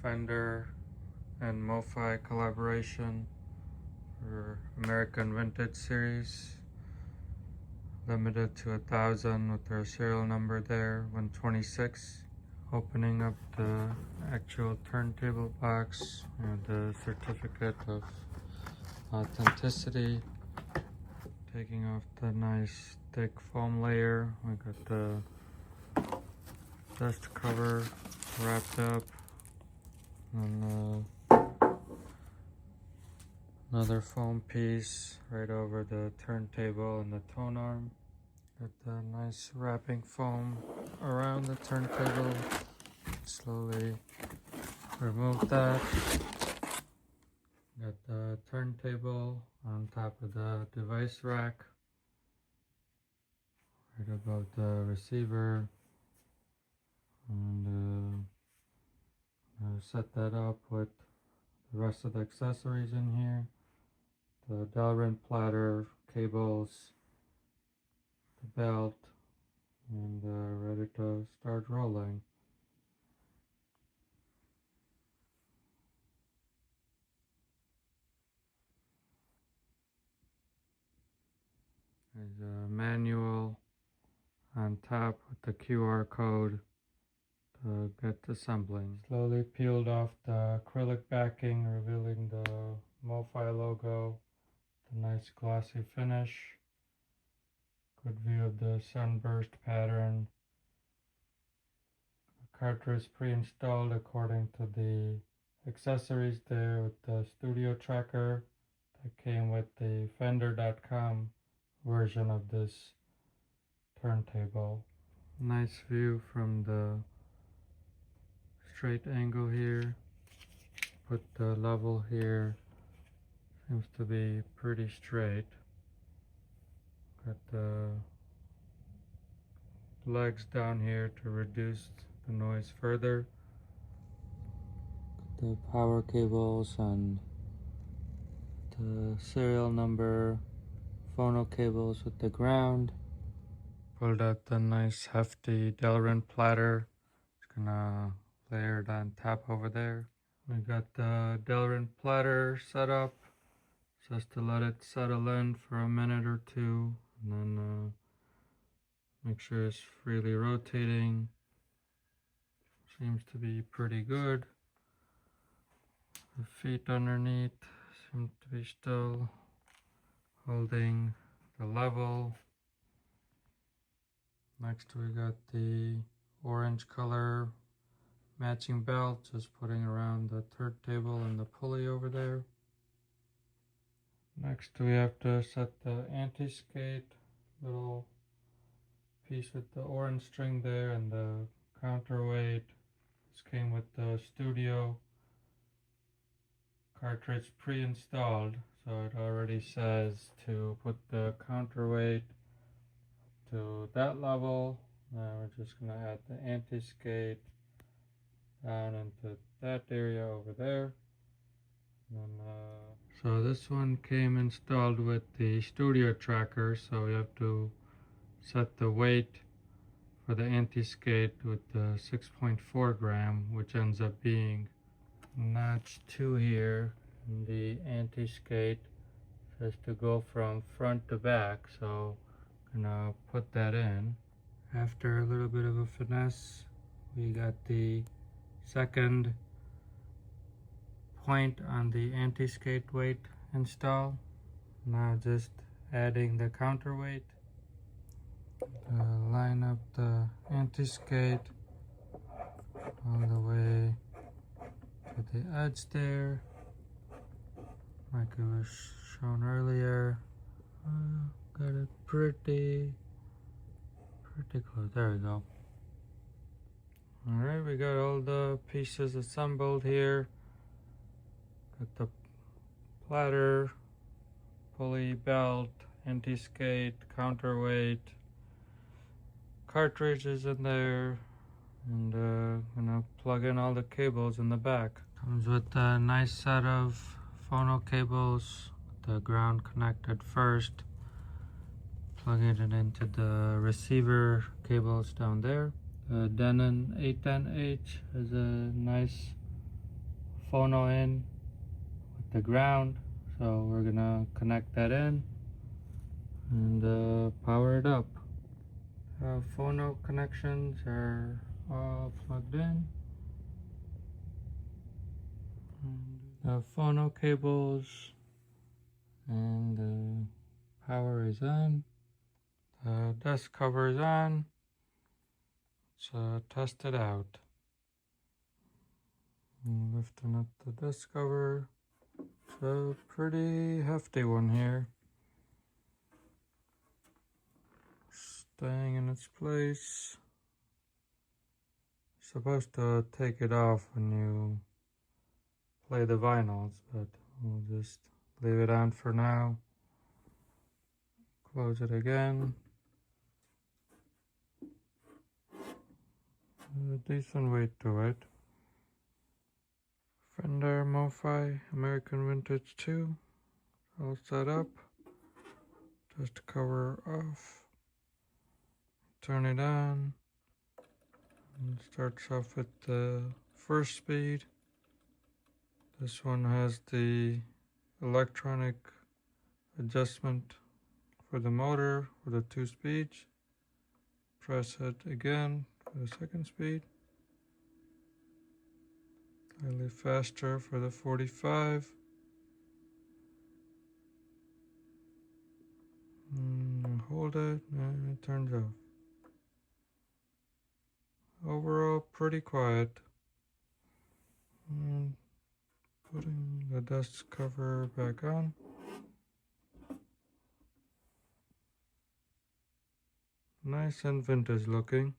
Fender and Mofi collaboration for American Vintage Series. Limited to 1,000 with their serial number there, 126. Opening up the actual turntable box and the certificate of authenticity. Taking off the nice thick foam layer. We got the dust cover wrapped up. And another foam piece right over the turntable and the tone arm. Got the nice wrapping foam around the turntable. Slowly remove that. Got the turntable on top of the device rack, right above the receiver. And set that up with the rest of the accessories in here. The Delrin platter, cables, the belt, and ready to start rolling. There's a manual on top with the QR code to get assembling. Slowly peeled off the acrylic backing, revealing the Mofi logo, the nice glossy finish. Good view of the sunburst pattern. The cartridge pre-installed according to the accessories there with the studiotracker that came with the Fender.com version of this turntable. Nice view from the straight angle here. Put the level here. Seems to be pretty straight. Got the legs down here to reduce the noise further. The power cables and the serial number phono cables with the ground. Pulled out the nice hefty Delrin platter. Just gonna layer it on top over there. We got the Delrin platter set up just to let it settle in for a minute or two, and then make sure it's freely rotating. Seems to be pretty good. The feet underneath seem to be still holding the level. Next we got the orange color matching belt, just putting around the turntable and the pulley over there. Next we have to set the anti-skate, little piece with the orange string there, and the counterweight. This came with the studio cartridge pre-installed, so it already says to put the counterweight to that level. Now we're just going to add the anti-skate down into that area over there. And so this one came installed with the studiotracker, so we have to set the weight for the anti-skate with the 6.4 gram, which ends up being notch 2 here. And the anti-skate says to go from front to back, so I'm gonna put that in. After a little bit of a finesse, we got the second point on the anti-skate weight install. Now just adding the counterweight. Line up the anti-skate all the way to the edge there, like it was shown earlier. Got it pretty close. There we go. Alright, we got all the pieces assembled here. Got the platter, pulley, belt, anti-skate, counterweight, cartridges in there, and gonna plug in all the cables in the back. Comes with a nice set of phono cables, the ground connected first, plugging it into the receiver cables down there. The Denon A10H has a nice phono in with the ground, so we're gonna connect that in and power it up. Phono connections are all plugged in. The phono cables and the power is on. The desk cover is on. Let's test it out. Lifting up the desk cover. It's a pretty hefty one here. Staying in its place. Supposed to take it off when you play the vinyls, but we'll just leave it on for now. Close it again. A decent weight to it. Fender Mofi American Vintage 2. All set up. Just cover off. Turn it on. And starts off with the first speed. This one has the electronic adjustment for the motor for the 2 speeds. Press it again for the second speed. Slightly faster for the 45. Hold it and it turns off. Overall, pretty quiet. And putting the desk cover back on. Nice and vintage looking.